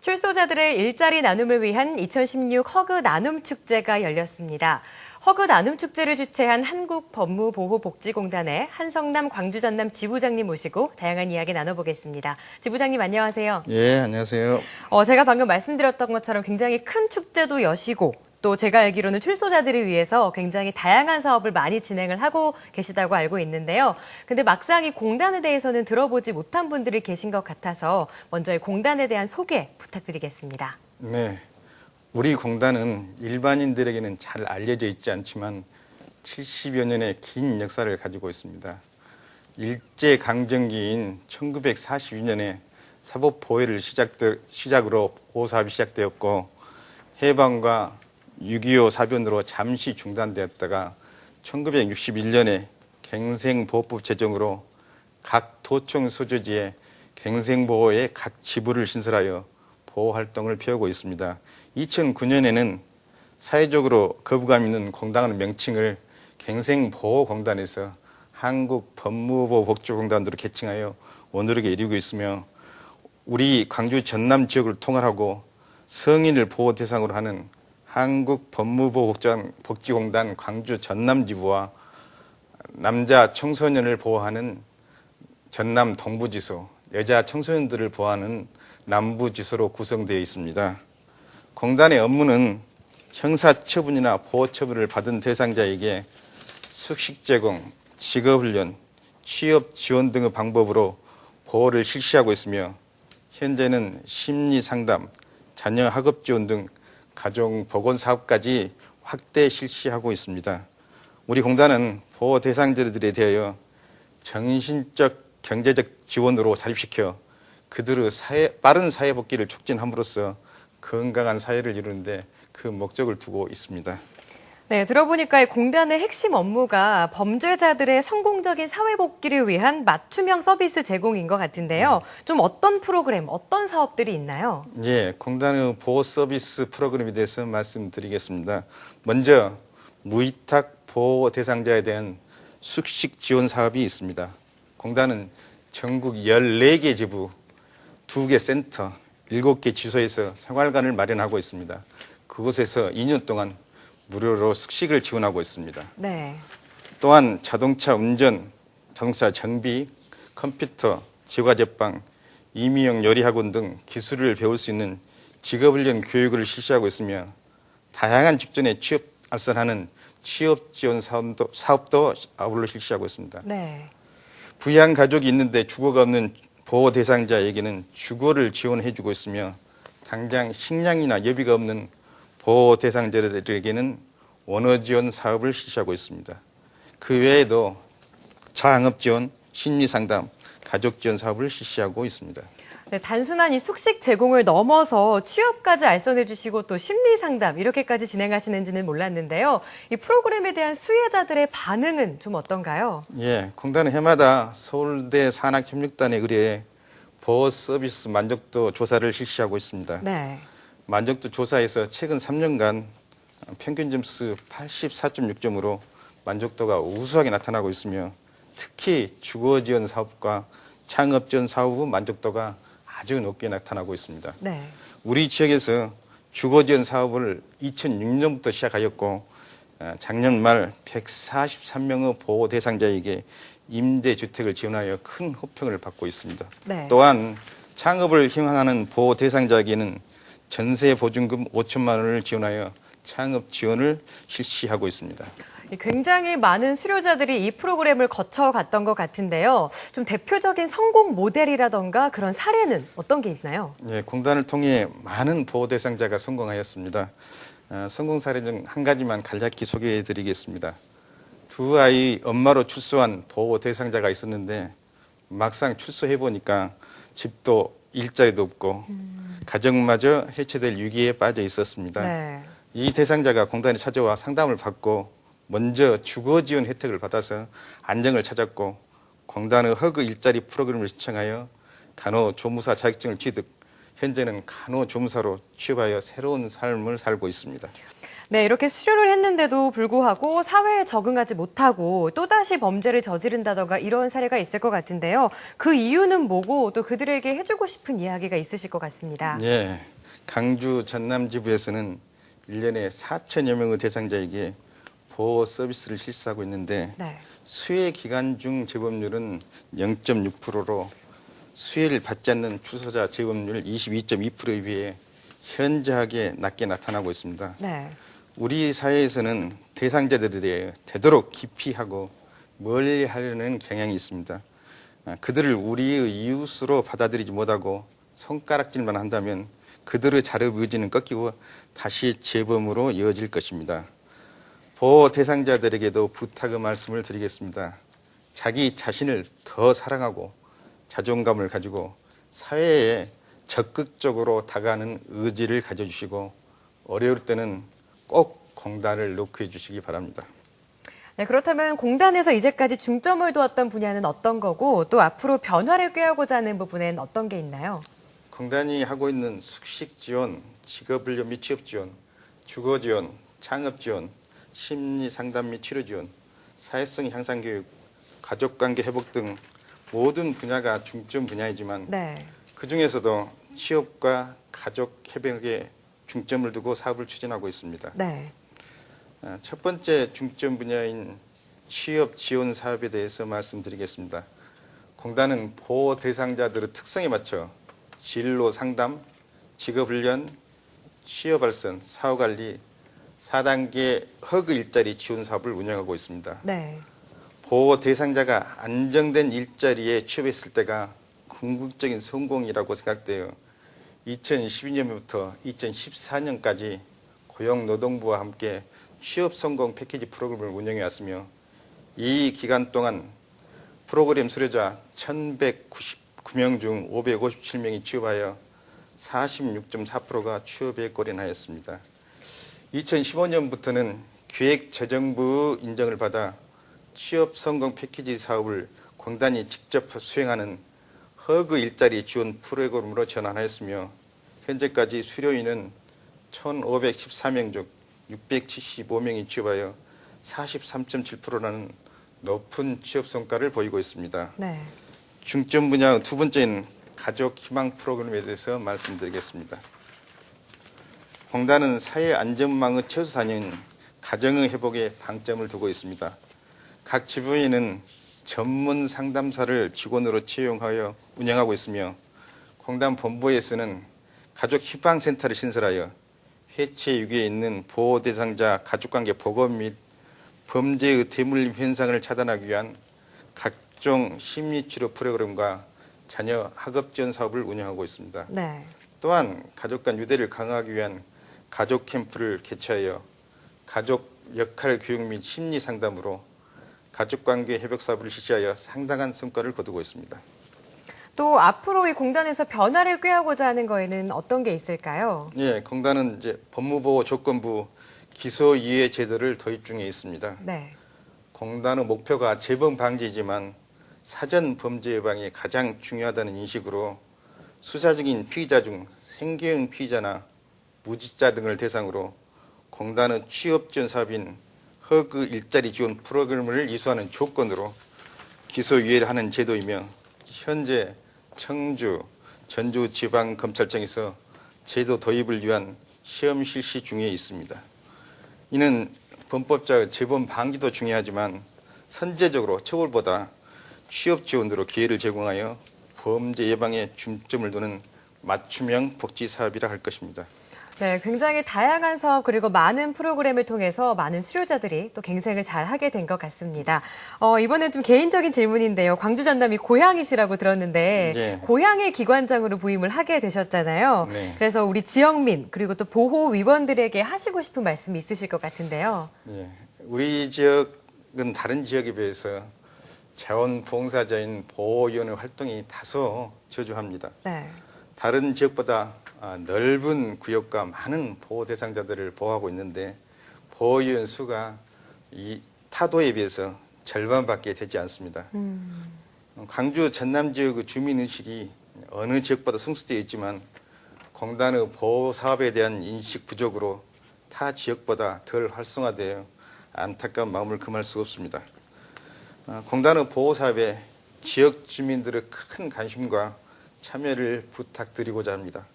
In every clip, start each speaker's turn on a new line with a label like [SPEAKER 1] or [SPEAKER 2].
[SPEAKER 1] 출소자들의 일자리 나눔을 위한 2016 허그 나눔 축제가 열렸습니다. 허그 나눔 축제를 주최한 한국법무보호복지공단의 한성남 광주전남 지부장님 모시고 다양한 이야기 나눠보겠습니다. 지부장님 안녕하세요.
[SPEAKER 2] 예, 안녕하세요.
[SPEAKER 1] 제가 방금 말씀드렸던 것처럼 굉장히 큰 축제도 여시고 또 제가 알기로는 출소자들을 위해서 굉장히 다양한 사업을 많이 진행을 하고 계시다고 알고 있는데요. 근데 막상 이 공단에 대해서는 들어보지 못한 분들이 계신 것 같아서 먼저 이 공단에 대한 소개 부탁드리겠습니다.
[SPEAKER 2] 네, 우리 공단은 일반인들에게는 잘 알려져 있지 않지만 70여 년의 긴 역사를 가지고 있습니다. 일제강점기인 1942년에 사법보호를 시작으로 보호사업이 시작되었고 해방과 6.25 사변으로 잠시 중단되었다가 1961년에 갱생보호법 제정으로 각 도청 소재지에 갱생보호의 각 지부를 신설하여 보호활동을 펴오고 있습니다. 2009년에는 사회적으로 거부감 있는 공단의 명칭을 갱생보호공단에서 한국법무보호복지공단으로 개칭하여 오늘에게 이르고 있으며 우리 광주 전남 지역을 통할하고 성인을 보호 대상으로 하는 한국법무보호복지공단 광주 전남지부와 남자 청소년을 보호하는 전남 동부지소, 여자 청소년들을 보호하는 남부지소로 구성되어 있습니다. 공단의 업무는 형사처분이나 보호처분을 받은 대상자에게 숙식 제공, 직업훈련, 취업 지원 등의 방법으로 보호를 실시하고 있으며 현재는 심리상담, 자녀 학업 지원 등 가정 보건 사업까지 확대 실시하고 있습니다. 우리 공단은 보호 대상자들에 대하여 정신적, 경제적 지원으로 자립시켜 그들의 빠른 사회 복귀를 촉진함으로써 건강한 사회를 이루는데 그 목적을 두고 있습니다.
[SPEAKER 1] 네, 들어보니까 이 공단의 핵심 업무가 범죄자들의 성공적인 사회 복귀를 위한 맞춤형 서비스 제공인 것 같은데요. 좀 어떤 프로그램, 어떤 사업들이 있나요?
[SPEAKER 2] 예, 공단의 보호 서비스 프로그램에 대해서 말씀드리겠습니다. 먼저 무위탁 보호 대상자에 대한 숙식 지원 사업이 있습니다. 공단은 전국 14개 지부, 2개 센터, 7개 지소에서 생활관을 마련하고 있습니다. 그곳에서 2년 동안 무료로 숙식을 지원하고 있습니다.
[SPEAKER 1] 네.
[SPEAKER 2] 또한 자동차 운전, 자동차 정비, 컴퓨터, 제과제빵, 임의형 요리학원 등 기술을 배울 수 있는 직업훈련 교육을 실시하고 있으며 다양한 직전에 취업 알선하는 취업지원 사업도 아울러 실시하고 있습니다.
[SPEAKER 1] 네.
[SPEAKER 2] 부양 가족이 있는데 주거가 없는 보호 대상자에게는 주거를 지원해주고 있으며 당장 식량이나 여비가 없는 보호 대상자들에게는 원어 지원 사업을 실시하고 있습니다. 그 외에도 자영업 지원, 심리 상담, 가족 지원 사업을 실시하고 있습니다.
[SPEAKER 1] 네, 단순한 이 숙식 제공을 넘어서 취업까지 알선해 주시고 또 심리 상담 이렇게까지 진행하시는지는 몰랐는데요. 이 프로그램에 대한 수혜자들의 반응은 좀 어떤가요?
[SPEAKER 2] 예, 공단은 해마다 서울대 산학협력단에 의뢰해 보호 서비스 만족도 조사를 실시하고 있습니다.
[SPEAKER 1] 네.
[SPEAKER 2] 만족도 조사에서 최근 3년간 평균 점수 84.6점으로 만족도가 우수하게 나타나고 있으며 특히 주거 지원 사업과 창업 지원 사업의 만족도가 아주 높게 나타나고 있습니다.
[SPEAKER 1] 네.
[SPEAKER 2] 우리 지역에서 주거 지원 사업을 2006년부터 시작하였고 작년 말 143명의 보호 대상자에게 임대주택을 지원하여 큰 호평을 받고 있습니다.
[SPEAKER 1] 네.
[SPEAKER 2] 또한 창업을 희망하는 보호 대상자에게는 전세 보증금 5천만 원을 지원하여 창업 지원을 실시하고 있습니다.
[SPEAKER 1] 굉장히 많은 수료자들이 이 프로그램을 거쳐갔던 것 같은데요. 좀 대표적인 성공 모델이라던가 그런 사례는 어떤 게 있나요?
[SPEAKER 2] 예, 공단을 통해 많은 보호 대상자가 성공하였습니다. 성공 사례 중 한 가지만 간략히 소개해 드리겠습니다. 두 아이 엄마로 출소한 보호 대상자가 있었는데 막상 출소해 보니까 집도 일자리도 없고 가정마저 해체될 위기에 빠져 있었습니다.
[SPEAKER 1] 네.
[SPEAKER 2] 이 대상자가 공단에 찾아와 상담을 받고 먼저 주거 지원 혜택을 받아서 안정을 찾았고 공단의 허그 일자리 프로그램을 신청하여 간호조무사 자격증을 취득, 현재는 간호조무사로 취업하여 새로운 삶을 살고 있습니다.
[SPEAKER 1] 네, 이렇게 수료를 했는데도 불구하고 사회에 적응하지 못하고 또다시 범죄를 저지른다던가 이런 사례가 있을 것 같은데요. 그 이유는 뭐고 또 그들에게 해주고 싶은 이야기가 있으실 것 같습니다.
[SPEAKER 2] 예, 강주 전남지부에서는 1년에 4천여 명의 대상자에게 보호 서비스를 실시하고 있는데
[SPEAKER 1] 네.
[SPEAKER 2] 수혜 기간 중 재범률은 0.6%로 수혜를 받지 않는 출소자 재범률 22.2%에 비해 현저하게 낮게 나타나고 있습니다.
[SPEAKER 1] 네.
[SPEAKER 2] 우리 사회에서는 대상자들에 대해 되도록 기피하고 멀리 하려는 경향이 있습니다. 그들을 우리의 이웃으로 받아들이지 못하고 손가락질만 한다면 그들의 자립 의지는 꺾이고 다시 재범으로 이어질 것입니다. 보호 대상자들에게도 부탁의 말씀을 드리겠습니다. 자기 자신을 더 사랑하고 자존감을 가지고 사회에 적극적으로 다가가는 의지를 가져주시고 어려울 때는 꼭 공단을 노크해 주시기 바랍니다.
[SPEAKER 1] 네, 그렇다면 공단에서 이제까지 중점을 두었던 분야는 어떤 거고 또 앞으로 변화를 꾀하고자 하는 부분엔 어떤 게 있나요?
[SPEAKER 2] 공단이 하고 있는 숙식 지원, 직업훈련 및 취업 지원, 주거 지원, 창업 지원, 심리 상담 및 치료 지원, 사회성 향상 교육, 가족관계 회복 등 모든 분야가 중점 분야이지만
[SPEAKER 1] 네.
[SPEAKER 2] 그중에서도 취업과 가족 협약에 중점을 두고 사업을 추진하고 있습니다.
[SPEAKER 1] 네.
[SPEAKER 2] 첫 번째 중점 분야인 취업 지원 사업에 대해서 말씀드리겠습니다. 공단은 보호 대상자들의 특성에 맞춰 진로 상담, 직업훈련, 취업 발전, 사후관리, 4단계 허그 일자리 지원 사업을 운영하고 있습니다.
[SPEAKER 1] 네.
[SPEAKER 2] 보호 대상자가 안정된 일자리에 취업했을 때가 궁극적인 성공이라고 생각되어 2012년부터 2014년까지 고용노동부와 함께 취업 성공 패키지 프로그램을 운영해 왔으며 이 기간 동안 프로그램 수료자 1,199명 중 557명이 취업하여 46.4%가 취업에 골인하였습니다. 2015년부터는 기획재정부 인정을 받아 취업 성공 패키지 사업을 공단이 직접 수행하는 허그 일자리 지원 프로그램으로 전환하였으며 현재까지 수료인은 1,514명 중 675명이 취업하여 43.7%라는 높은 취업 성과를 보이고 있습니다.
[SPEAKER 1] 네.
[SPEAKER 2] 중점 분야 두 번째는 가족 희망 프로그램에 대해서 말씀드리겠습니다. 공단은 사회 안전망의 최소산인 가정의 회복에 방점을 두고 있습니다. 각 지부에는 전문 상담사를 직원으로 채용하여 운영하고 있으며 공단 본부에서는 가족 희망센터를 신설하여 해체 위기에 있는 보호 대상자 가족관계 보건 및 범죄의 대물림 현상을 차단하기 위한 각종 심리치료 프로그램과 자녀 학업 지원 사업을 운영하고 있습니다.
[SPEAKER 1] 네.
[SPEAKER 2] 또한 가족 간 유대를 강화하기 위한 가족 캠프를 개최하여 가족 역할 교육 및 심리 상담으로 가족관계 회복 사업을 실시하여 상당한 성과를 거두고 있습니다.
[SPEAKER 1] 또 앞으로 이 공단에서 변화를 꾀하고자 하는 거에는 어떤 게 있을까요?
[SPEAKER 2] 예, 공단은 이제 법무보호 조건부 기소이해 제도를 도입 중에 있습니다.
[SPEAKER 1] 네.
[SPEAKER 2] 공단의 목표가 재범 방지이지만 사전 범죄 예방이 가장 중요하다는 인식으로 수사적인 피의자 중 생계형 피의자나 무직자 등을 대상으로 공단의 취업 지원 사업인 허그 일자리 지원 프로그램을 이수하는 조건으로 기소유예를 하는 제도이며 현재 청주, 전주지방검찰청에서 제도 도입을 위한 시험 실시 중에 있습니다. 이는 범법자의 재범 방지도 중요하지만 선제적으로 처벌보다 취업 지원으로 기회를 제공하여 범죄 예방에 중점을 두는 맞춤형 복지 사업이라 할 것입니다.
[SPEAKER 1] 네, 굉장히 다양한 사업 그리고 많은 프로그램을 통해서 많은 수료자들이 또 갱생을 잘 하게 된 것 같습니다. 이번엔 좀 개인적인 질문인데요. 광주 전남이 고향이시라고 들었는데
[SPEAKER 2] 네.
[SPEAKER 1] 고향의 기관장으로 부임을 하게 되셨잖아요.
[SPEAKER 2] 네.
[SPEAKER 1] 그래서 우리 지역민 그리고 또 보호위원들에게 하시고 싶은 말씀이 있으실 것 같은데요.
[SPEAKER 2] 예, 우리 지역은 다른 지역에 비해서 자원봉사자인 보호위원회 활동이 다소 저조합니다.
[SPEAKER 1] 네.
[SPEAKER 2] 다른 지역보다 넓은 구역과 많은 보호 대상자들을 보호하고 있는데 보호위원 수가 이 타도에 비해서 절반밖에 되지 않습니다. 광주 전남 지역의 주민의식이 어느 지역보다 성숙되어 있지만 공단의 보호 사업에 대한 인식 부족으로 타 지역보다 덜 활성화되어 안타까운 마음을 금할 수 없습니다. 공단의 보호사업에 지역 주민들의 큰 관심과 참여를 부탁드리고자 합니다.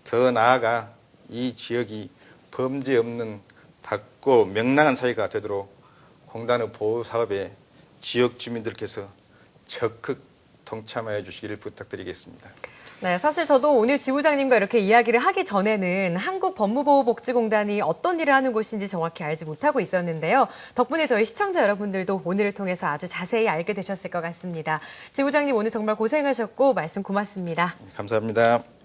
[SPEAKER 2] 더 나아가 이 지역이 범죄 없는 밝고 명랑한 사회가 되도록 공단의 보호사업에 지역 주민들께서 적극 동참하여 주시기를 부탁드리겠습니다.
[SPEAKER 1] 네, 사실 저도 오늘 지부장님과 이렇게 이야기를 하기 전에는 한국법무보호복지공단이 어떤 일을 하는 곳인지 정확히 알지 못하고 있었는데요. 덕분에 저희 시청자 여러분들도 오늘을 통해서 아주 자세히 알게 되셨을 것 같습니다. 지부장님 오늘 정말 고생하셨고 말씀 고맙습니다.
[SPEAKER 2] 감사합니다.